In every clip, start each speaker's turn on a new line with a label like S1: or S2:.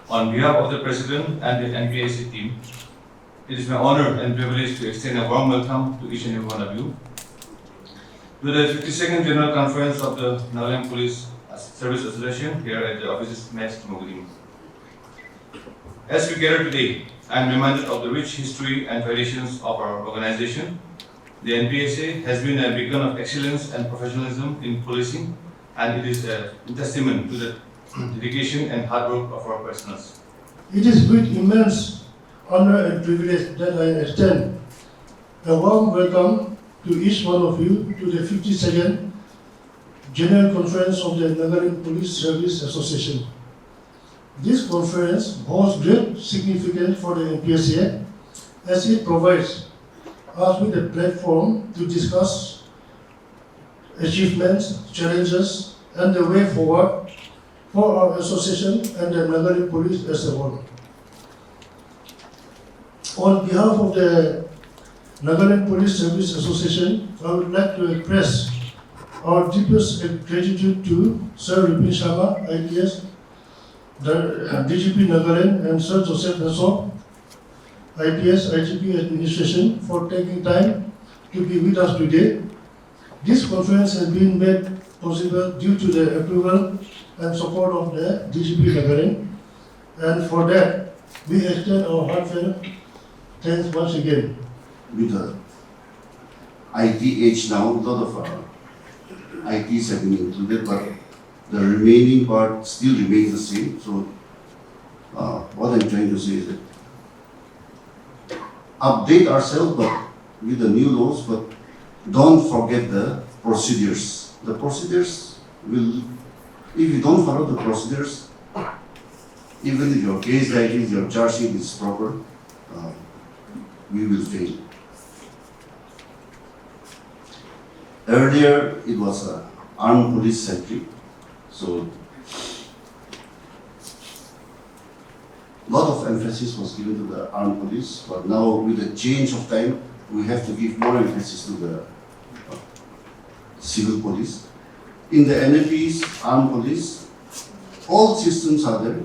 S1: On behalf of the President and the NPIC team, it is my honor and privilege to extend a warm welcome to each and every one of you to the 52nd General Conference of the Nagaland Police Service Association here at the offices next to Mogulim. As we gather today, I am reminded of the rich history and traditions of our organization. The NPSA has been a beacon of excellence and professionalism in policing, and it is a testament to the dedication and hard work of our personnel.
S2: It is with immense honor and privilege that I extend a warm welcome to each one of you to the 52nd General Conference of the Nagaland Police Service Association. This conference holds great significance for the NPSA as it provides us with a platform to discuss achievements, challenges, and the way forward for our association and the Nagaland Police as a whole. On behalf of the Nagaland Police Service Association, I would like to express our deepest gratitude to Sir Ripin Sharma, IPS, DGP Nagaland, and Sir Joseph Nassau, IPS, IGP Administration, for taking time to be with us today. This conference has been made possible due to the approval and support of the DGP Nagaland, and for that, we extend our heartfelt thanks once again.
S3: With the ITH now, a lot of ITs have been included, but the remaining part still remains the same. So, what I'm trying to say is that update ourselves, but with the new laws, but don't forget the procedures. The procedures will, if you don't follow the procedures, even if your case writing, your charge sheet is proper, we will fail. Earlier, it was armed police centric, so a lot of emphasis was given to the armed police, but now with the change of time, we have to give more emphasis to the civil police. In the NFP's armed police, all systems are there.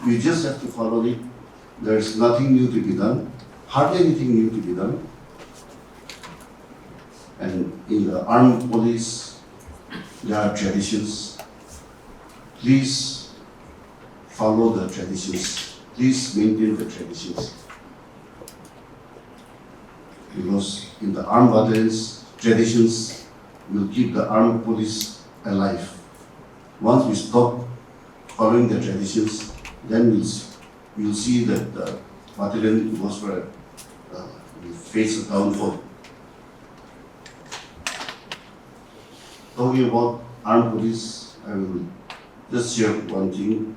S3: We just have to follow it. There is nothing new to be done, hardly anything new to be done. And in the armed police, there are traditions. Please follow the traditions. Please maintain the traditions. Because in the armed battalions, traditions will keep the armed police alive. Once we stop following the traditions, then we'll see that the battalion goes for will face a downfall. Talking about armed police, I will just share one thing.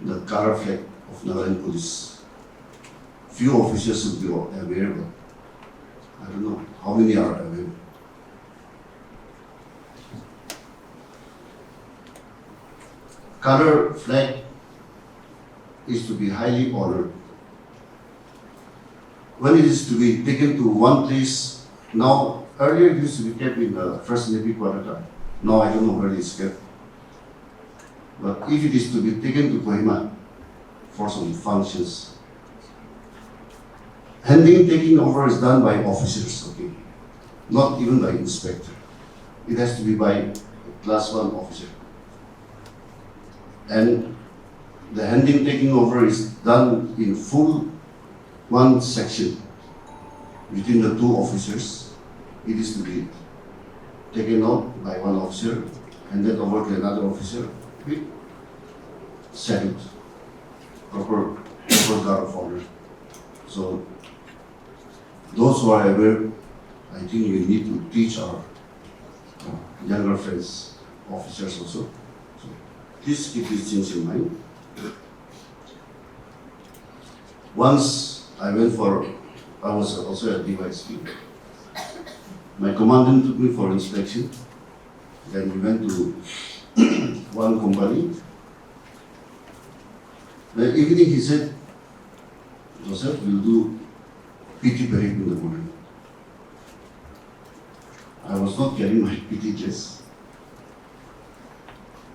S3: The color flag of Nagaland Police. Few officers will be aware, but I don't know how many are aware. Color flag is to be highly honored. When it is to be taken to one place, now earlier it used to be kept in the First Navy quarter. Now I don't know where it is kept. But if it is to be taken to Kohima for some functions, taking over is done by officers, okay? Not even by inspector. It has to be by a class 1 officer. And the taking over is done in full one section between the two officers. It is to be taken out by one officer and then over to another officer with salute, proper guard of honor. So those who are aware, I think we need to teach our younger friends, officers also. So please keep these things in mind. Once I was also at DYSP. My commandant took me for inspection. Then we went to one company. The evening he said, Joseph, we'll do PT parade in the morning. I was not carrying my PT dress.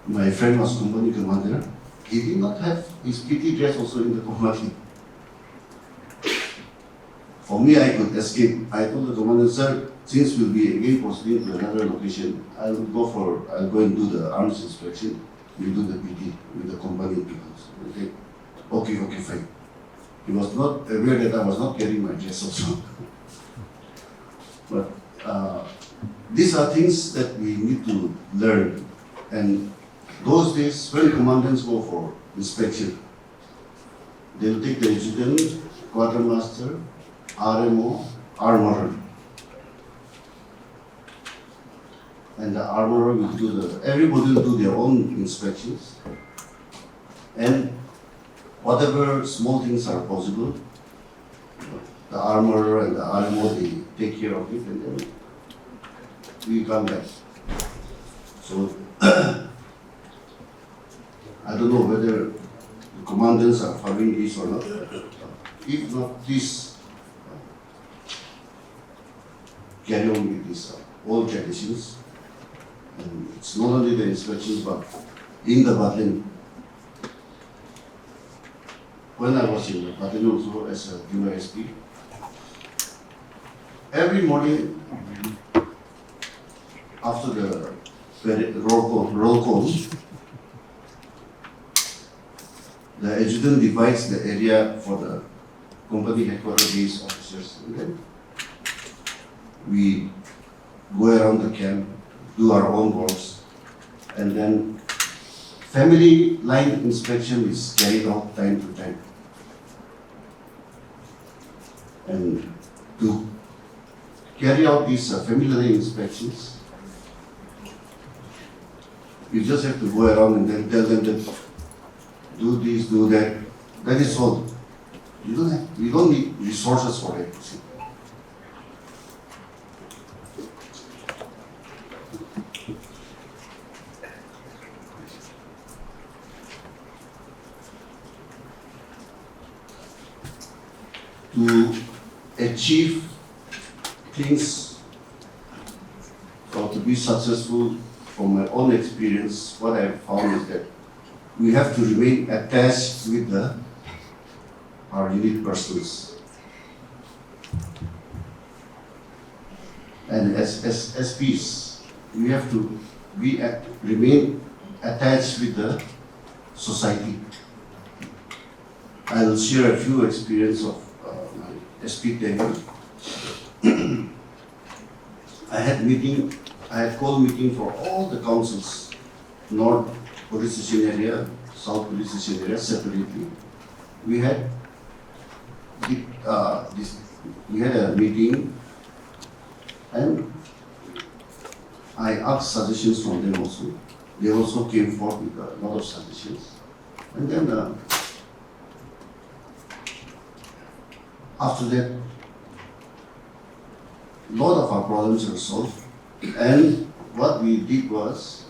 S3: My friend was company commander. He did not have his PT dress also in the company. For me, I could escape. I told the commander, sir, since we'll be again proceeding to another location, I'll go and do the arms inspection. You do the PT with the company people. Okay, fine. He was not aware that I was not carrying my dress also. But these are things that we need to learn. And those days, when commandants go for inspection, they'll take the adjutant, quartermaster, RMO, armorer. And the armorer will do everybody will do their own inspections. And whatever small things are possible, the armorer and the RMO, they take care of it, and then we come back. So, I don't know whether the commandants are following this or not. If not, please carry on with these old traditions. And it's not only the inspections, but in the battalion. When I was in the battalion also as a junior SP, every morning after the roll call, the adjutant divides the area for the company headquarters base officers, and then we go around the camp, do our own works, and then family line inspection is carried out time to time. And to carry out these family line inspections, you just have to go around and then tell them that do this, do that. That is all. You don't need resources for it. To achieve things or to be successful, from my own experience, what I have found is that we have to remain attached with our unit personnels. And as SPs, we have to remain attached with the society. I will share a few experiences of my SP tenure. I had called meeting for all the councils, North Police Station area, South Police Station area separately. We had a meeting, and I asked suggestions from them also. They also came forth with a lot of suggestions, and then after that, a lot of our problems were solved. And what I did was,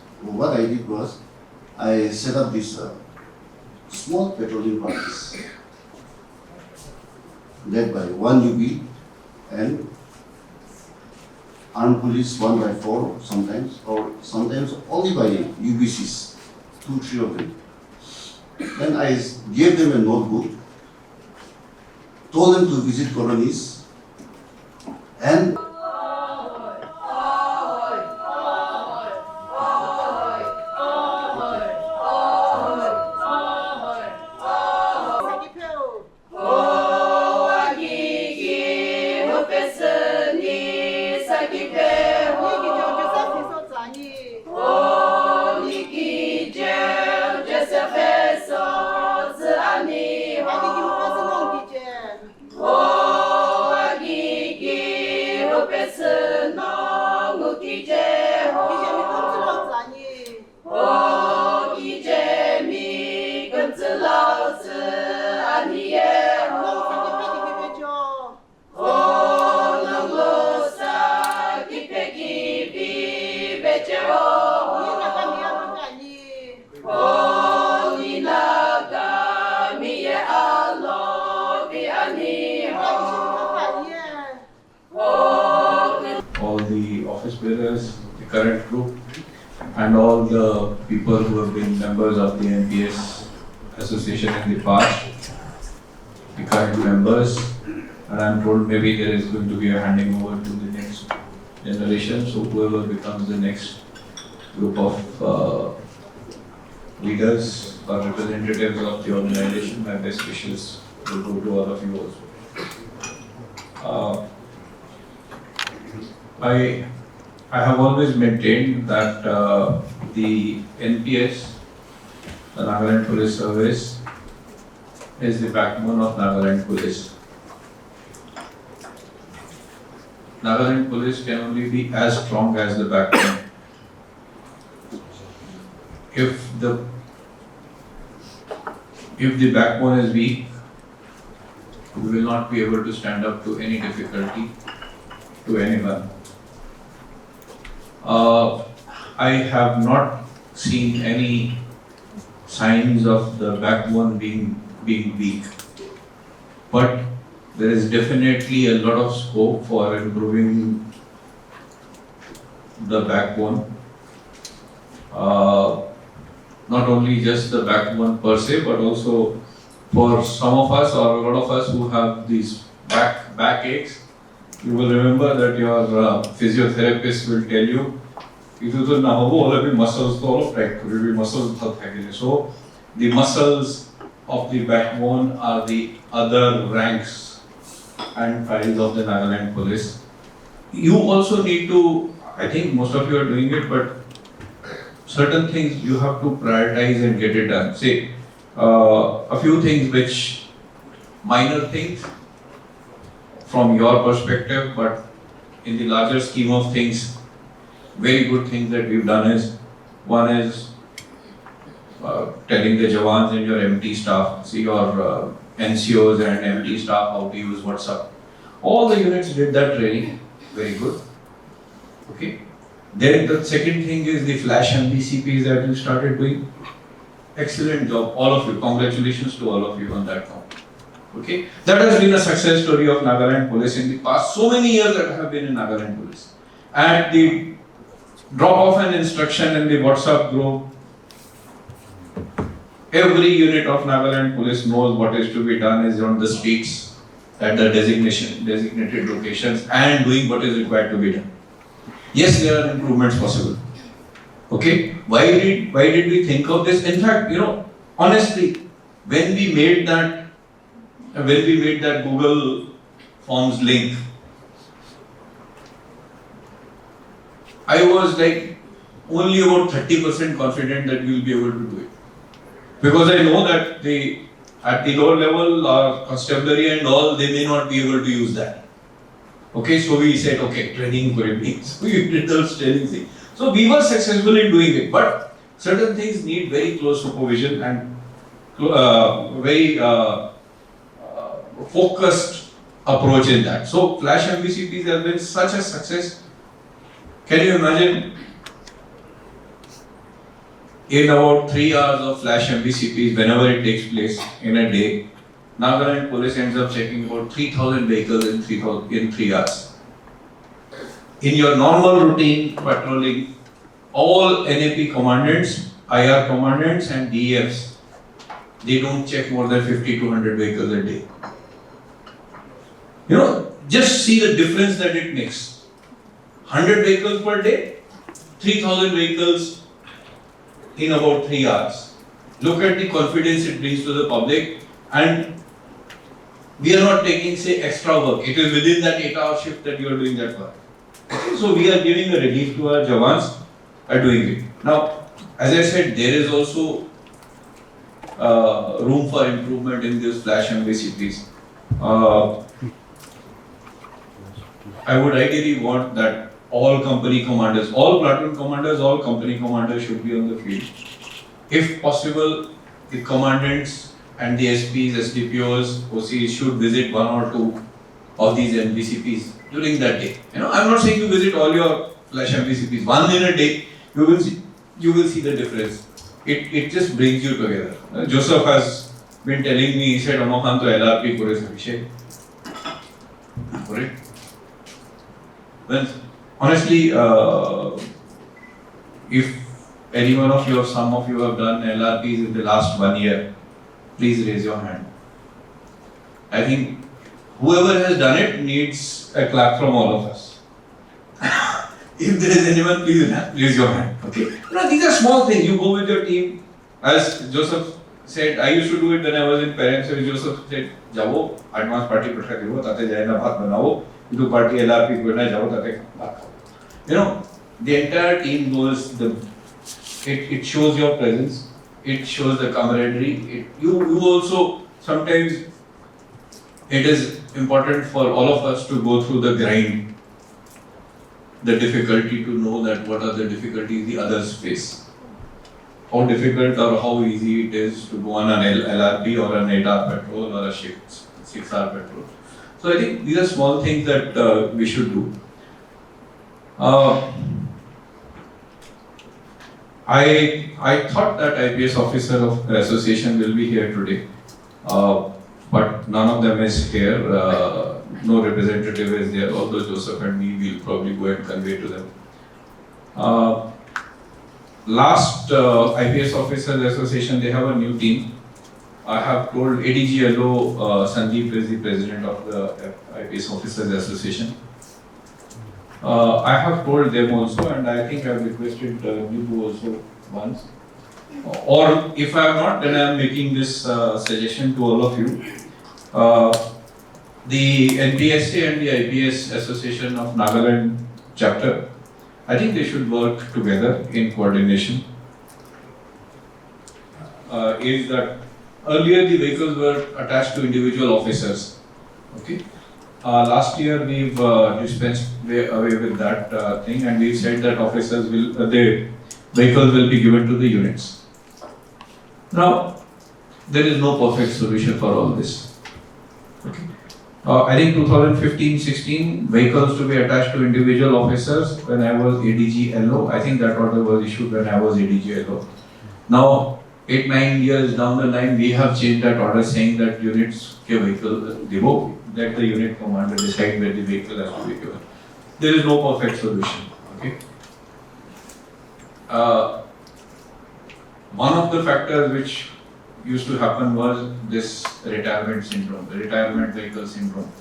S3: I set up this small patrolling parties led by one UB and armed police 1x4 sometimes, or sometimes only by UBCs, 2-3 of them. Then I gave them a notebook, told them to visit colonies, and
S1: all the office bearers, the current group,
S4: and all the people who have been members of the NPS association in the past, the current members, and I'm told maybe there is going to be a handing over to the next generation, so whoever becomes the next group of leaders or representatives of the organization, my best wishes will go to all of you also. I have always maintained that the NPS, the Nagaland Police Service, is the backbone of Nagaland Police. Nagaland Police can only be as strong as the backbone. If the backbone is weak, we will not be able to stand up to any difficulty, to anyone. I have not seen any signs of the backbone being weak, but there is definitely a lot of scope for improving the backbone. Not only just the backbone per se, but also for some of us or a lot of us who have these back aches. You will remember that your physiotherapist will tell you, if you don't know all of the muscles, all of muscles. So the muscles of the backbone are the other ranks and files of the Nagaland Police. You also need to, I think most of you are doing it, but certain things you have to prioritize and get it done. Say, a few things which, minor things from your perspective, but in the larger scheme of things, very good things that we've done is, one is telling the Jawans and your MT staff, see your NCOs and MT staff how to use WhatsApp. All the units did that training, very good. Okay. Then the second thing is the flash MBCPs that you started doing. Excellent job, all of you. Congratulations to all of you on that count. Okay, that has been a success story of Nagaland Police in the past. So many years that I have been in Nagaland Police. At the drop of an instruction in the WhatsApp group, every unit of Nagaland Police knows what is to be done is on the streets at the designated locations and doing what is required to be done. Yes, there are improvements possible. Okay, why did we think of this? In fact, honestly, when we made that Google Forms link, I was like only about 30% confident that we will be able to do it, because I know that at the lower level, our constabulary and all, they may not be able to use that. Okay, so we said, okay, training for it. So we did those training thing. So we were successful in doing it, but certain things need very close supervision and very focused approach in that. So flash MVCPs have been such a success. Can you imagine? In about 3 hours of flash MVCPs, whenever it takes place in a day, Nagaland Police ends up checking about 3,000 vehicles in 3 hours. In your normal routine patrolling, all NAP commandants, IR commandants and DEFs, they don't check more than 50 to 100 vehicles a day. Just see the difference that it makes. 100 vehicles per day, 3,000 vehicles in about 3 hours. Look at the confidence it brings to the public, and we are not taking, say, extra work. It is within that 8-hour shift that you are doing that work. Okay, so we are giving a relief to our Jawans are doing it. Now, as I said, there is also room for improvement in these flash MVCPs. I would ideally want that all company commanders, all platoon commanders, all company commanders should be on the field. If possible, the commandants and the SPs, SDPOs, OCs should visit 1 or 2 of these MVCPs during that day. I'm not saying you visit all your flash MVCPs. One in a day, you will see the difference. It just brings you together. Joseph has been telling me, he said, Amakhan to LRP kore Abhishek. Correct? Well, honestly, if any one of you or some of you have done LRPs in the last 1 year? Please raise your hand. I think whoever has done it needs a clap from all of us. If there is anyone, please raise your hand. Okay. These are small things. You go with your team. As Joseph said, I used to do it when I was in parents. So Joseph said, "Jao, advance party protect you. Tate jai na bhat banao. You party LRP ko na jao tate bhat." The entire team goes. It shows your presence. It shows the camaraderie. You also sometimes it is important for all of us to go through the grind, the difficulty to know that what are the difficulties the others face. How difficult or how easy it is to go on an LRP or an 8-hour patrol or a 6-hour patrol. So I think these are small things that we should do. I thought that IPS officer of the association will be here today, but none of them is here. No representative is there, although Joseph and me will probably go and convey to them. Last IPS Officers Association, they have a new team. I have told ADGLO, Sandeep is the president of the IPS Officers Association. I have told them also, and I think I have requested Nibu also once. Or if I have not, then I am making this suggestion to all of you. The NPSA and the IPS Association of Nagaland chapter, I think they should work together in coordination. Is that earlier the vehicles were attached to individual officers. Okay. Last year we've dispensed away with that thing, and we said that officers will, the vehicles will be given to the units. Now, there is no perfect solution for all this. Okay. I think 2015-16 vehicles to be attached to individual officers when I was ADG LO. I think that order was issued when I was ADG LO. Now, 8-9 years down the line, we have changed that order saying that units ke vehicle let the unit commander decide where the vehicle has to be given. There is no perfect solution. Okay. One of the factors which used to happen was this retirement syndrome, the retirement vehicle syndrome.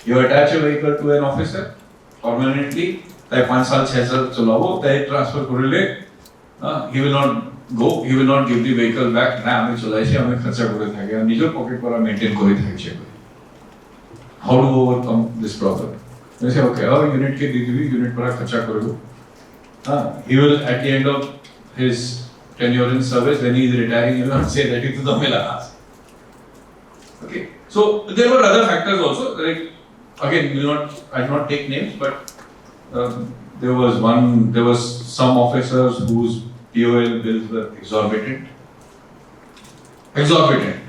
S4: You attach a vehicle to an officer permanently, 5 saal, 6 saal cholavo, they transfer korele, he will not go, he will not give the vehicle back. Na ame cholaiche, ame kharcha kore thake, nijer pocket pora maintain kore thake. How to overcome this problem? They say, okay, unit ke didi unit pora kharcha korego. He will at the end of his tenure in service, when he is retiring, he will not say that it is the Mela. Okay. So there were other factors also. Like again, I will not take names, but there was some officers whose POL bills were exorbitant. Exorbitant.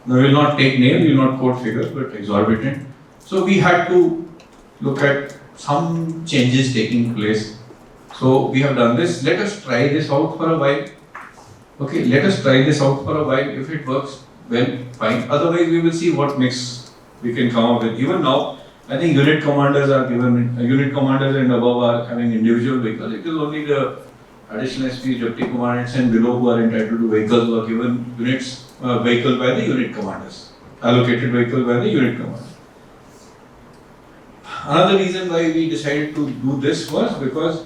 S4: Now we will not take names, we will not quote figures, but exorbitant. So we had to look at some changes taking place. So we have done this. Let us try this out for a while. Okay, let us try this out for a while. If it works, well, fine. Otherwise, we will see what mix we can come up with. Even now, I think unit commanders are given, unit commanders and above are having individual vehicles. It is only the additional SPs, deputy commandants and below who are entitled to vehicles who are given units, vehicle by the unit commanders. Allocated vehicle by the unit commander. Another reason why we decided to do this was because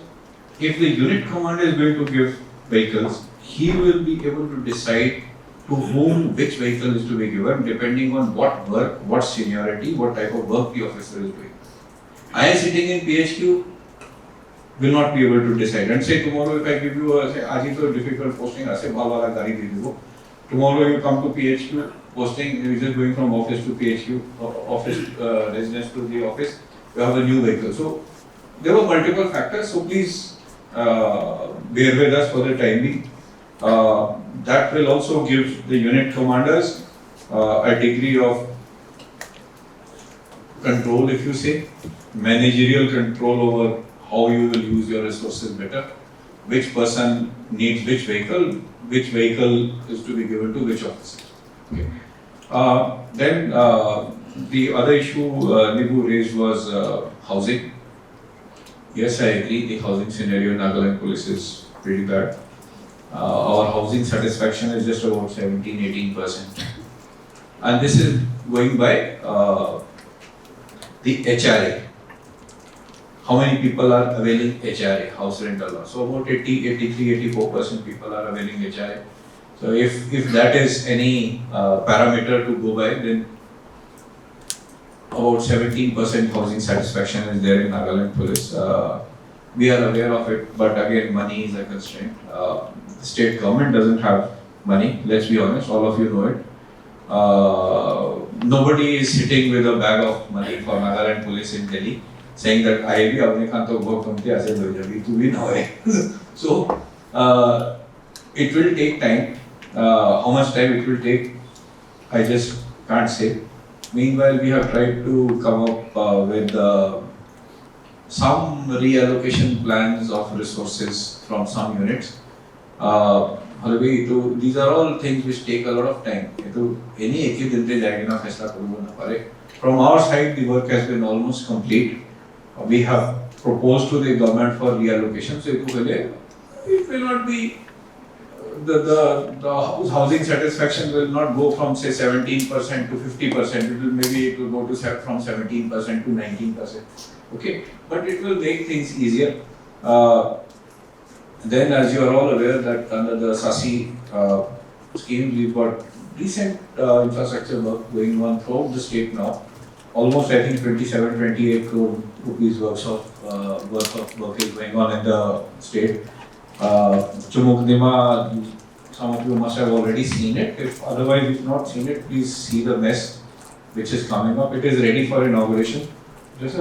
S4: if the unit commander is going to give vehicles, he will be able to decide to whom which vehicle is to be given depending on what work, what seniority, what type of work the officer is doing. I am sitting in PHQ, will not be able to decide. And say tomorrow if I give you a, say, aaj is a difficult posting, I say bhal wala gari de do. Tomorrow you come to PHQ, posting, you just going from office to PHQ, office residence to the office, you have a new vehicle. So there were multiple factors, so please bear with us for the time being. That will also give the unit commanders a degree of control, if you say, managerial control over how you will use your resources better, which person needs which vehicle is to be given to which officer. Okay. Then the other issue Nibu raised was housing. Yes, I agree, the housing scenario in Nagaland police is pretty bad. Our housing satisfaction is just about 17-18%. And this is going by the HRA. How many people are availing HRA, house rental law? So about 83-84% people are availing HRA. So if that is any parameter to go by, then about 17% housing satisfaction is there in Nagaland Police. We are aware of it, but again, money is a constraint. The state government doesn't have money, let's be honest, all of you know it. Nobody is sitting with a bag of money for Nagaland Police in Delhi saying that I will apne khanto bhog tumte aise ho jabi tu bhi na hoye. So it will take time. How much time it will take, I just can't say. Meanwhile, we have tried to come up with some reallocation plans of resources from some units. These are all things which take a lot of time. From our side, the work has been almost complete. We have proposed to the government for reallocation. So it will not be the housing satisfaction will not go from say 17% to 50%. It will go to from 17% to 19%. Okay, but it will make things easier. Then, as you are all aware, that under the SASI scheme, we've got recent infrastructure work going on throughout the state now. Almost, I think, 27-28 crore rupees worth of work is going on in the state. Chumukdima, some of you must have already seen it. If otherwise you've not seen it, please see the mess which is coming up. It is ready for inauguration. Just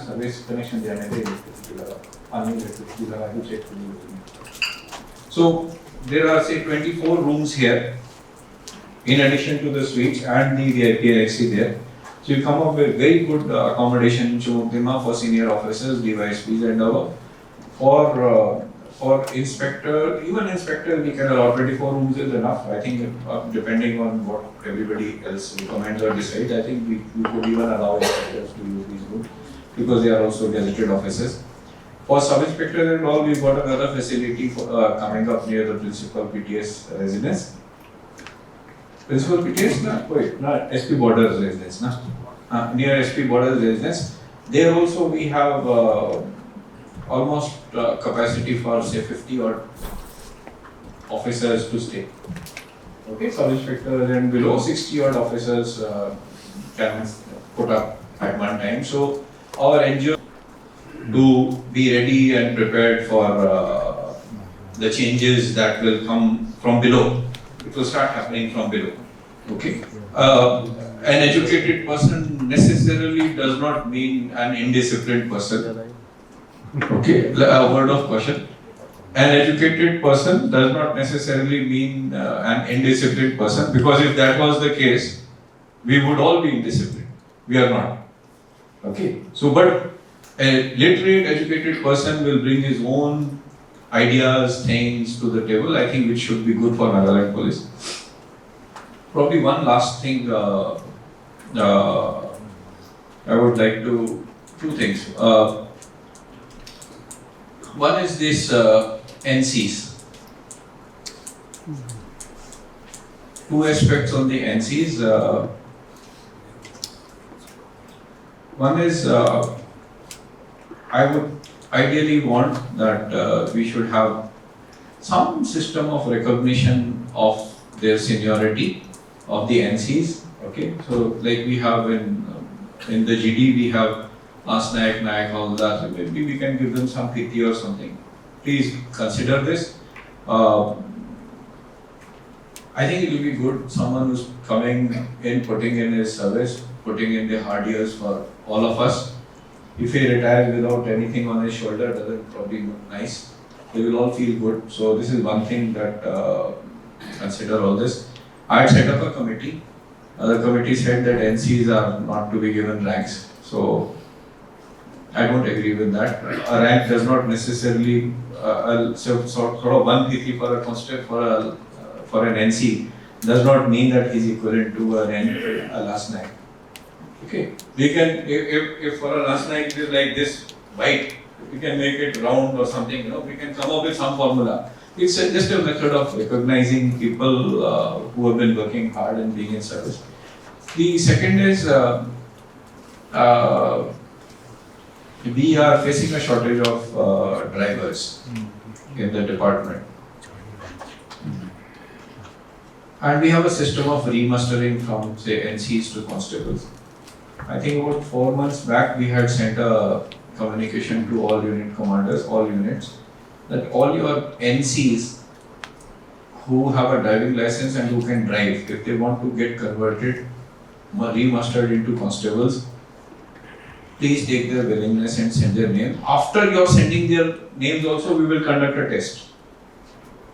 S4: service connection So there are say 24 rooms here in addition to the suites and the VIP LXC there. So you come up with very good accommodation in Chumukdima for senior officers, DYSPs and above. For inspector, even inspector, we can allow 24 rooms is enough. I think depending on what everybody else recommends or decides, I think we could even allow inspectors to use these rooms because they are also gazetted officers. For sub-inspectors and all, we've got another facility coming up near the principal PTS residence. Principal PTS, not SP Borders residence, near SP Borders residence. There also we have almost capacity for say 50 odd officers to stay. Okay, sub-inspectors and below 60 odd officers can put up at one time. So our NGO to be ready and prepared for the changes that will come from below. It will start happening from below. Okay. An educated person necessarily does not mean an indisciplined person. Okay, a word of caution. An educated person does not necessarily mean an indisciplined person, because if that was the case, we would all be indisciplined. We are not. Okay, so but a literate, educated person will bring his own ideas, things to the table, I think, which should be good for Nagaland Police. Probably one last thing I would like to, two things. One is this NCs. Two aspects on the NCs. One is I would ideally want that we should have some system of recognition of their seniority of the NCs. Okay, so like we have in the GD we have Naik, Naik, all that. So maybe we can give them some PT or something. Please consider this. I think it will be good. Someone who's coming in, putting in his service, putting in the hard years for all of us. If he retires without anything on his shoulder, doesn't probably look nice. They will all feel good. So this is one thing that consider all this. I had set up a committee. The committee said that NCs are not to be given ranks. So I don't agree with that. A rank does not necessarily sort of one PT for a constant for an NC does not mean that he's equivalent to a last night. Okay, we can if for a last night it is like this white, we can make it round or something, we can come up with some formula. It's just a method of recognizing people who have been working hard and being in service. The second is we are facing a shortage of drivers in the department. And we have a system of remustering from, say, NCs to constables. I think about 4 months back, we had sent a communication to all unit commanders, all units, that all your NCs who have a driving license and who can drive, if they want to get converted, remustered into constables, please take their willingness and send their name. After you're sending their names also, we will conduct a test.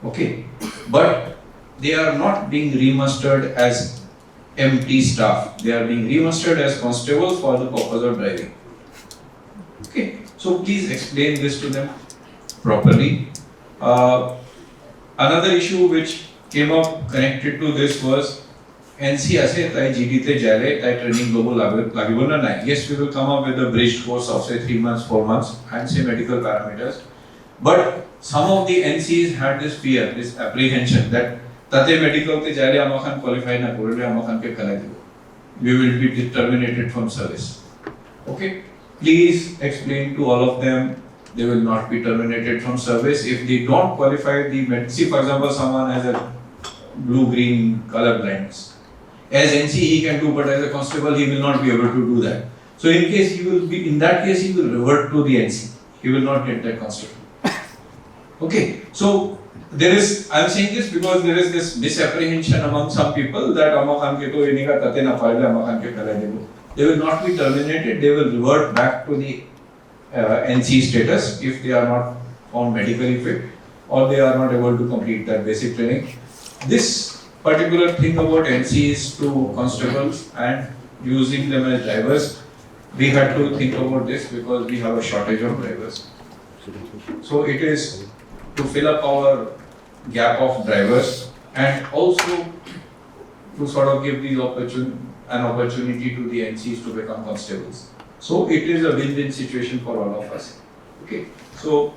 S4: Okay, but they are not being remustered as empty staff. They are being remustered as constables for the purpose of driving. Okay, so please explain this to them properly. Another issue which came up connected to this was NC ase tai GT te jare tai training global lagibo na nai. Yes, we will come up with a bridged course of say 3 months, 4 months and say medical parameters. But some of the NCs had this fear, this apprehension that tate medical te jare amakhan qualify na korle amakhan ke kalai dibo. We will be terminated from service. Okay, please explain to all of them they will not be terminated from service if they don't qualify the see, for example, someone has a blue-green color blindness. As NC he can do, but as a constable he will not be able to do that. So in case he will be, in that case he will revert to the NC. He will not get that constable. Okay, so there is, I am saying this because there is this misapprehension among some people that they will not be terminated, they will revert back to the NC status if they are not found medically fit or they are not able to complete that basic training. This particular thing about NCs to constables and using them as drivers, we had to think about this because we have a shortage of drivers. So it is to fill up our gap of drivers and also to sort of give the an opportunity to the NCs to become constables. So it is a win-win situation for all of us. Okay, so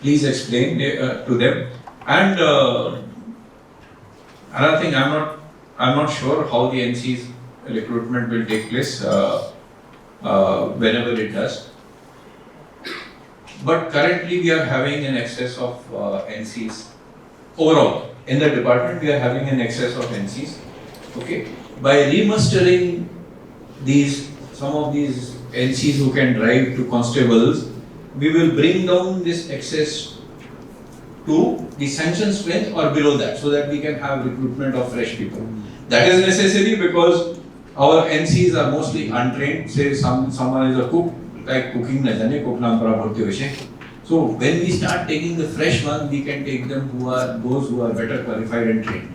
S4: please explain to them. And another thing, I'm not sure how the NC's recruitment will take place whenever it does. But currently we are having an excess of NCs. Overall, in the department we are having an excess of NCs. Okay, by remustering some of these NCs who can drive to constables, we will bring down this excess to the sanction strength or below that, so that we can have recruitment of fresh people. That is necessary because our NCs are mostly untrained. Say someone is a cook, like cooking na jane, cook naam para bholte hoye. So when we start taking the fresh one, we can take them those who are better qualified and trained.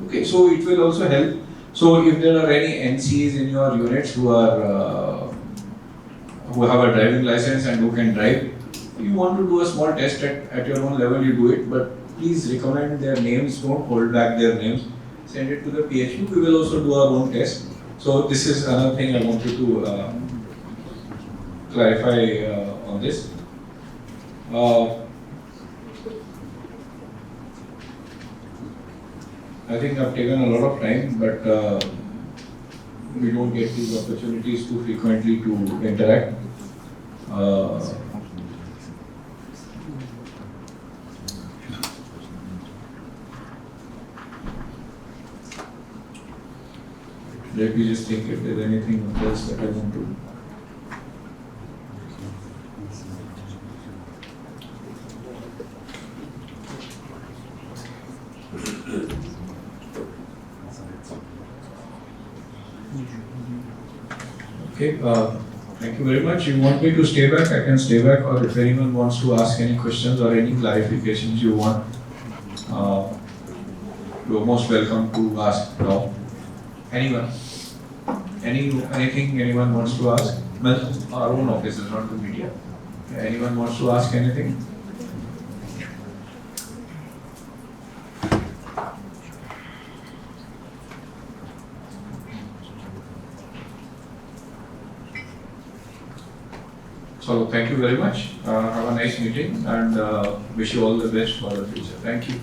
S4: Okay, so it will also help. So if there are any NCs in your units who have a driving license and who can drive, if you want to do a small test at your own level, you do it, but please recommend their names, don't hold back their names, send it to the PHU. We will also do our own test. So this is another thing I wanted to clarify on this. I think I've taken a lot of time, but we don't get these opportunities too frequently to interact. Let me just think if there's anything else that I want to. Okay, thank you very much. You want me to stay back? I can stay back, or if anyone wants to ask any questions or any clarifications you want, you're most welcome to ask now. Anyone? Anything anyone wants to ask? Well, our own officers, not the media. Anyone wants to ask anything? So thank you very much. Have a nice meeting and wish you all the best for the future. Thank you.